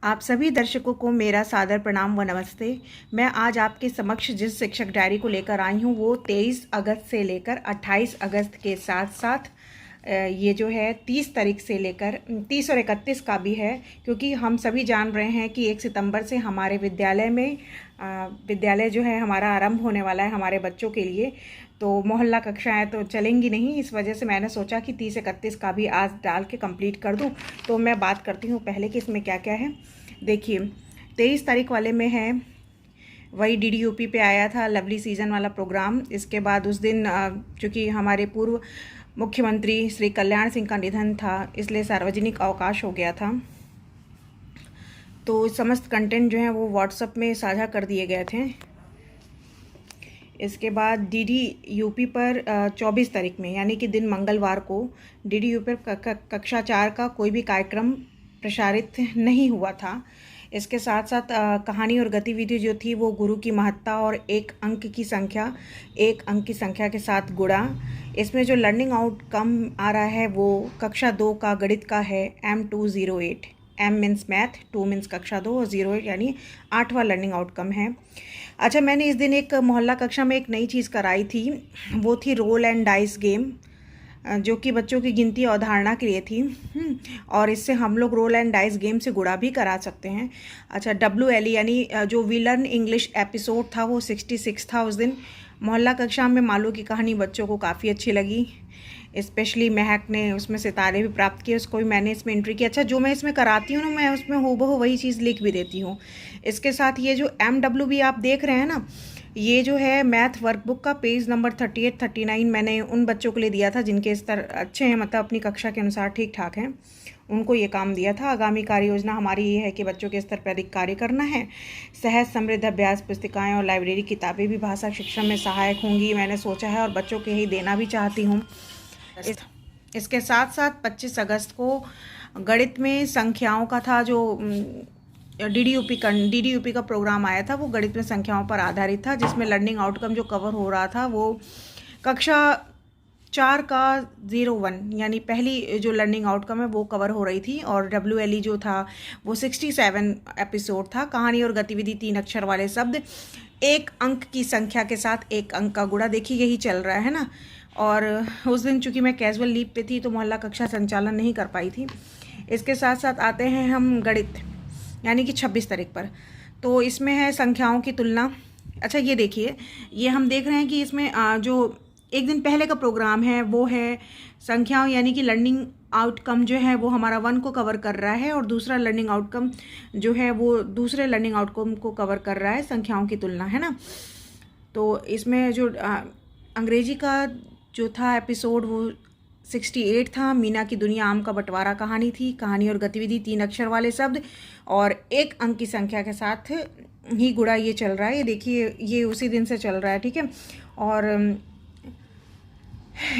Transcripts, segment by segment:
आप सभी दर्शकों को मेरा सादर प्रणाम व नमस्ते। मैं आज आपके समक्ष जिस शिक्षक डायरी को लेकर आई हूँ वो 23 अगस्त से लेकर 28 अगस्त के साथ साथ ये जो है 30 तारीख से लेकर 30 और 31 का भी है, क्योंकि हम सभी जान रहे हैं कि 1 सितंबर से हमारे विद्यालय जो है हमारा आरंभ होने वाला है हमारे बच्चों के लिए। तो मोहल्ला कक्षाएं तो चलेंगी नहीं, इस वजह से मैंने सोचा कि 30-31 का भी आज डाल के कंप्लीट कर दूं। तो मैं बात करती हूं पहले कि इसमें क्या क्या है। देखिए 23 तारीख वाले में है वही DDUP पे आया था लवली सीजन वाला प्रोग्राम। इसके बाद उस दिन चूँकि हमारे पूर्व मुख्यमंत्री श्री कल्याण सिंह का निधन था, इसलिए सार्वजनिक अवकाश हो गया था, तो समस्त कंटेंट जो है वो व्हाट्सएप में साझा कर दिए गए थे। इसके बाद DDUP पर 24 तारीख में यानी कि दिन मंगलवार को DDUP पर कक्षा 4 का कोई भी कार्यक्रम प्रसारित नहीं हुआ था। इसके साथ साथ कहानी और गतिविधि जो थी वो गुरु की महत्ता और एक अंक की संख्या के साथ गुणा। इसमें जो लर्निंग आउटकम आ रहा है वो कक्षा 2 का गणित का है M208। M means math, 2 means कक्षा 2 और 08 यानी 8वां लर्निंग आउटकम है। अच्छा, मैंने इस दिन एक मोहल्ला कक्षा में एक नई चीज़ कराई थी, वो थी रोल एंड डाइस गेम, जो कि बच्चों की गिनती अवधारणा के लिए थी। और इससे हम लोग रोल एंड डाइस गेम से गुणा भी करा सकते हैं। अच्छा, WLE यानी जो वी लर्न इंग्लिश एपिसोड था वो 66 था उस दिन। मोहल्ला कक्षा में मालू की कहानी बच्चों को काफ़ी अच्छी लगी, स्पेशली महक ने उसमें सितारे भी प्राप्त किए, उसको भी मैंने इसमें एंट्री की। अच्छा, जो मैं इसमें कराती हूँ ना, मैं उसमें हूबहू वही चीज़ लिख भी देती हूँ। इसके साथ ये जो MWB आप देख रहे हैं ना, ये जो है मैथ वर्कबुक का पेज नंबर 38-39 मैंने उन बच्चों के लिए दिया था जिनके स्तर अच्छे हैं, मतलब अपनी कक्षा के अनुसार ठीक ठाक हैं, उनको ये काम दिया था। आगामी कार्य योजना हमारी ये है कि बच्चों के स्तर पर अधिक कार्य करना है। सहज समृद्ध अभ्यास पुस्तिकाएं और लाइब्रेरी किताबें भी भाषा शिक्षण में सहायक होंगी, मैंने सोचा है, और बच्चों के ही देना भी चाहती हूँ। इसके साथ साथ 25 अगस्त को गणित में संख्याओं का था, जो DDUP का प्रोग्राम आया था, वो गणित में संख्याओं पर आधारित था, जिसमें लर्निंग आउटकम जो कवर हो रहा था वो कक्षा 4 का 01 यानी पहली जो लर्निंग आउटकम है वो कवर हो रही थी। और WLE जो था वो 67 एपिसोड था। कहानी और गतिविधि 3 अक्षर वाले शब्द, एक अंक की संख्या के साथ एक अंक का गुणा। देखिए यही चल रहा है ना। और उस दिन चूंकि मैं कैजुअल लीव पे थी तो मोहल्ला कक्षा संचालन नहीं कर पाई थी। इसके साथ साथ आते हैं हम गणित यानी कि 26 तारीख पर, तो इसमें है संख्याओं की तुलना। अच्छा, ये देखिए, ये हम देख रहे हैं कि इसमें जो एक दिन पहले का प्रोग्राम है वो है संख्याओं यानी कि लर्निंग आउटकम जो है वो हमारा 1 को कवर कर रहा है, और दूसरा लर्निंग आउटकम जो है वो दूसरे लर्निंग आउटकम को कवर कर रहा है, संख्याओं की तुलना, है ना। तो इसमें जो अंग्रेजी का जो था एपिसोड वो 68 था। मीना की दुनिया आम का बंटवारा कहानी थी। कहानी और गतिविधि 3 अक्षर वाले शब्द और एक अंक की संख्या के साथ ही गुणा, ये चल रहा है। ये देखिए, ये उसी दिन से चल रहा है, ठीक है। और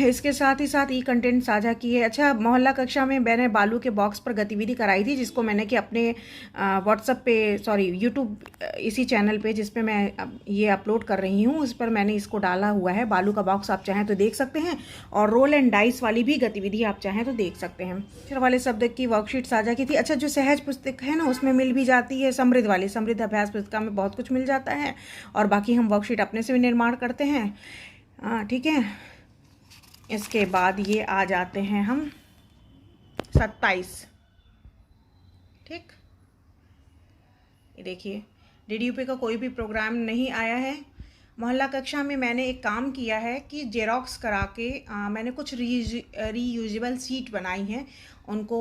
इसके साथ ही साथ ई कंटेंट साझा किए। अच्छा, मोहल्ला कक्षा में मैंने बालू के बॉक्स पर गतिविधि कराई थी, जिसको मैंने कि अपने व्हाट्सएप पे, सॉरी यूट्यूब इसी चैनल पे जिस पे मैं ये अपलोड कर रही हूँ, उस पर मैंने इसको डाला हुआ है। बालू का बॉक्स आप चाहें तो देख सकते हैं, और रोल एंड डाइस वाली भी गतिविधि आप चाहें तो देख सकते हैं। अक्षर वाले शब्द की वर्कशीट साझा की थी। अच्छा, जो सहज पुस्तक है ना उसमें मिल भी जाती है समृद्ध अभ्यास पुस्तिका में बहुत कुछ मिल जाता है, और बाकी हम वर्कशीट अपने से भी निर्माण करते हैं, ठीक है। इसके बाद ये आ जाते हैं हम 27, ठीक। ये देखिए, DDUP का कोई भी प्रोग्राम नहीं आया है। मोहल्ला कक्षा में मैंने एक काम किया है कि जेरोक्स करा के मैंने कुछ रीयूजेबल शीट बनाई हैं, उनको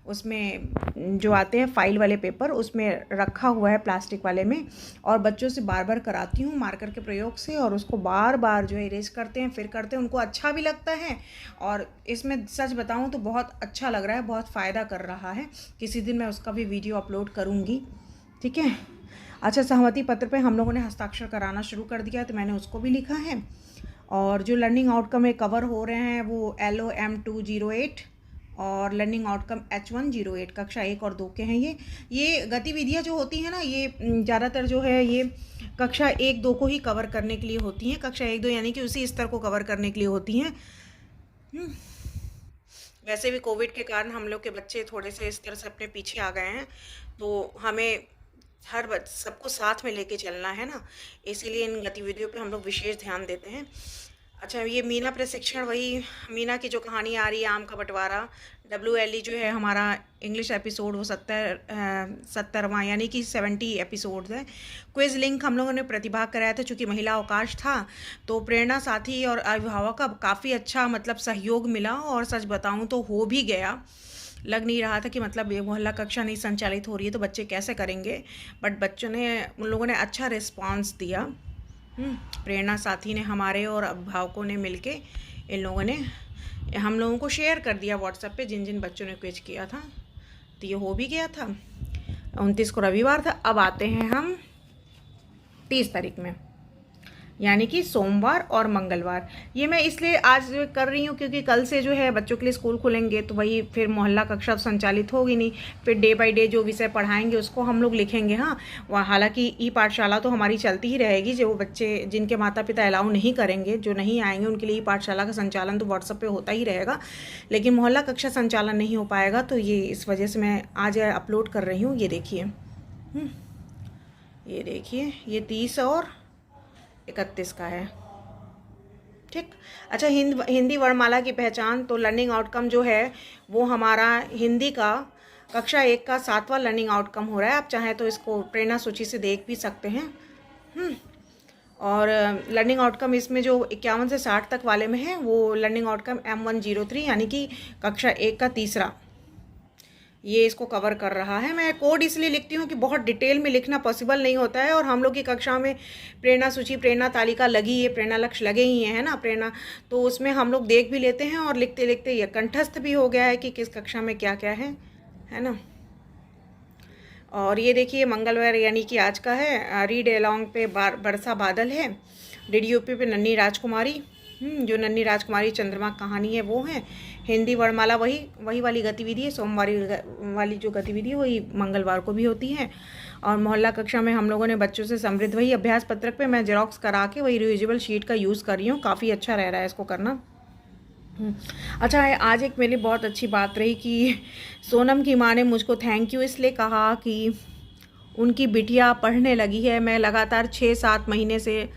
उसमें जो आते हैं फाइल वाले पेपर उसमें रखा हुआ है प्लास्टिक वाले में, और बच्चों से बार बार कराती हूँ मार्कर के प्रयोग से, और उसको बार बार जो है इरेज करते हैं, फिर करते हैं, उनको अच्छा भी लगता है। और इसमें सच बताऊँ तो बहुत अच्छा लग रहा है, बहुत फ़ायदा कर रहा है। किसी दिन मैं उसका भी वीडियो अपलोड करूँगी, ठीक है। अच्छा, सहमति पत्र पे हम लोगों ने हस्ताक्षर कराना शुरू कर दिया, तो मैंने उसको भी लिखा है। और जो लर्निंग आउटकम में कवर हो रहे हैं वो LO M208 और लर्निंग आउटकम H108 कक्षा 1 और 2 के हैं। ये गतिविधियाँ जो होती हैं ना, ये ज़्यादातर जो है ये कक्षा 1-2 को ही कवर करने के लिए होती हैं। कक्षा 1-2 यानी कि उसी स्तर को कवर करने के लिए होती हैं। वैसे भी कोविड के कारण हम लोग के बच्चे थोड़े से इस तरह से अपने पीछे आ गए हैं, तो हमें सबको साथ में लेके चलना है ना, इसीलिए इन गतिविधियों पे हम लोग विशेष ध्यान देते हैं। अच्छा, ये मीना प्रशिक्षण, वही मीना की जो कहानी आ रही है, आम का बंटवारा, WLE जो है हमारा इंग्लिश एपिसोड, वो 70वां यानी कि 70 एपिसोड है। क्विज लिंक हम लोगों ने प्रतिभाग कराया था, चूँकि महिला अवकाश था, तो प्रेरणा साथी और अभिभावक का काफ़ी अच्छा मतलब सहयोग मिला, और सच बताऊं तो हो भी गया। लग नहीं रहा था कि मतलब ये मोहल्ला कक्षा नहीं संचालित हो रही है तो बच्चे कैसे करेंगे, बट बच्चों ने, उन लोगों ने अच्छा रिस्पांस दिया। प्रेरणा साथी ने, हमारे और अभिभावकों ने मिलके इन लोगों ने हम लोगों को शेयर कर दिया व्हाट्सएप पे, जिन जिन बच्चों ने क्विज किया था, तो ये हो भी गया था। 29 को रविवार था। अब आते हैं हम 30 तारीख में, यानी कि सोमवार और मंगलवार। ये मैं इसलिए आज कर रही हूँ क्योंकि कल से जो है बच्चों के लिए स्कूल खुलेंगे, तो वही फिर मोहल्ला कक्षा संचालित होगी नहीं, फिर डे बाय डे जो विषय पढ़ाएंगे उसको हम लोग लिखेंगे। हाँ, वह हालांकि ई पाठशाला तो हमारी चलती ही रहेगी, जो बच्चे जिनके माता पिता अलाउ नहीं करेंगे, जो नहीं आएंगे, उनके लिए ई पाठशाला का संचालन तो व्हाट्सएप पर होता ही रहेगा, लेकिन मोहल्ला कक्षा संचालन नहीं हो पाएगा, तो ये इस वजह से मैं आज अपलोड कर रही हूँ। ये देखिए, ये देखिए, ये 30 और 31 का है। ठीक। अच्छा, हिंदी वर्णमाला की पहचान, तो लर्निंग आउटकम जो है वो हमारा हिंदी का कक्षा 1 का 7वां लर्निंग आउटकम हो रहा है। आप चाहें तो इसको प्रेरणा सूची से देख भी सकते हैं। और लर्निंग आउटकम इसमें जो 51 से 60 तक वाले में है, वो लर्निंग आउटकम M103 यानी कि कक्षा 1 का तीसरा, ये इसको कवर कर रहा है। मैं कोड इसलिए लिखती हूँ कि बहुत डिटेल में लिखना पॉसिबल नहीं होता है, और हम लोग की कक्षा में प्रेरणा सूची, प्रेरणा तालिका लगी है, प्रेरणा लक्ष्य लगे ही हैं, है ना, प्रेरणा, तो उसमें हम लोग देख भी लेते हैं, और लिखते लिखते ये कंठस्थ भी हो गया है कि किस कक्षा में क्या क्या है ना। और ये देखिए, मंगलवार यानी कि आज का है, रीड एलॉन्ग पे बरसा बादल है, DDUP पे नन्ही राजकुमारी, जो नन्ही राजकुमारी चंद्रमा कहानी है वो है। हिंदी वर्णमाला वही वाली गतिविधि है, सोमवार वाली जो गतिविधि है वही मंगलवार को भी होती है। और मोहल्ला कक्षा में हम लोगों ने बच्चों से समृद्ध, वही अभ्यास पत्रक पे मैं जेरोक्स करा के वही रियूजेबल शीट का यूज़ कर रही हूँ, काफ़ी अच्छा रह रहा है इसको करना। अच्छा है, आज एक मेरी बहुत अच्छी बात रही कि सोनम की माँ ने मुझको थैंक यू इसलिए कहा कि उनकी बिटिया पढ़ने लगी है। मैं लगातार 6-7 महीने से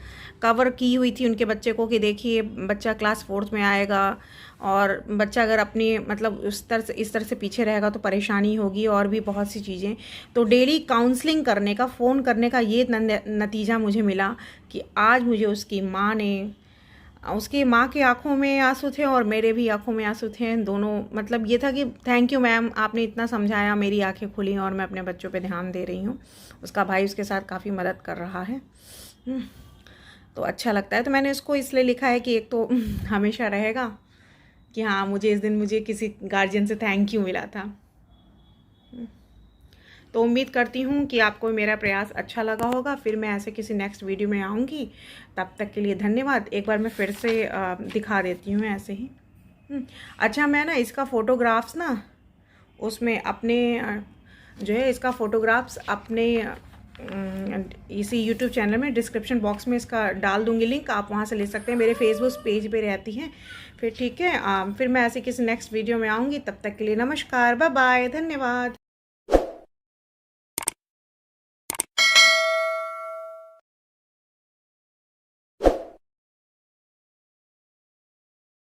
कवर की हुई थी उनके बच्चे को कि देखिए बच्चा क्लास 4th में आएगा, और बच्चा अगर अपनी मतलब इस तरह से पीछे रहेगा तो परेशानी होगी, और भी बहुत सी चीज़ें। तो डेली काउंसलिंग करने का, फ़ोन करने का ये नतीजा मुझे मिला कि आज मुझे उसकी माँ ने, उसकी माँ की आंखों में आंसू थे और मेरे भी आंखों में आंसू थे, दोनों, मतलब ये था कि थैंक यू मैम, आपने इतना समझाया, मेरी आंखें खुली और मैं अपने बच्चों पे ध्यान दे रही हूँ। उसका भाई उसके साथ काफ़ी मदद कर रहा है, तो अच्छा लगता है। तो मैंने इसको इसलिए लिखा है कि एक तो हमेशा रहेगा कि हाँ, मुझे इस दिन मुझे किसी गार्जियन से थैंक यू मिला था। तो उम्मीद करती हूँ कि आपको मेरा प्रयास अच्छा लगा होगा। फिर मैं ऐसे किसी नेक्स्ट वीडियो में आऊँगी, तब तक के लिए धन्यवाद। एक बार मैं फिर से दिखा देती हूँ ऐसे ही। अच्छा, मैं ना इसका फ़ोटोग्राफ्स ना उसमें अपने जो है इसका फ़ोटोग्राफ्स अपने इसी YouTube चैनल में डिस्क्रिप्शन बॉक्स में इसका डाल दूँगी लिंक, आप वहाँ से ले सकते हैं, मेरे फेसबुक पेज पे रहती हैं। फिर ठीक है, फिर मैं ऐसे किसी नेक्स्ट वीडियो में आऊँगी, तब तक के लिए नमस्कार, बाय बाय, धन्यवाद।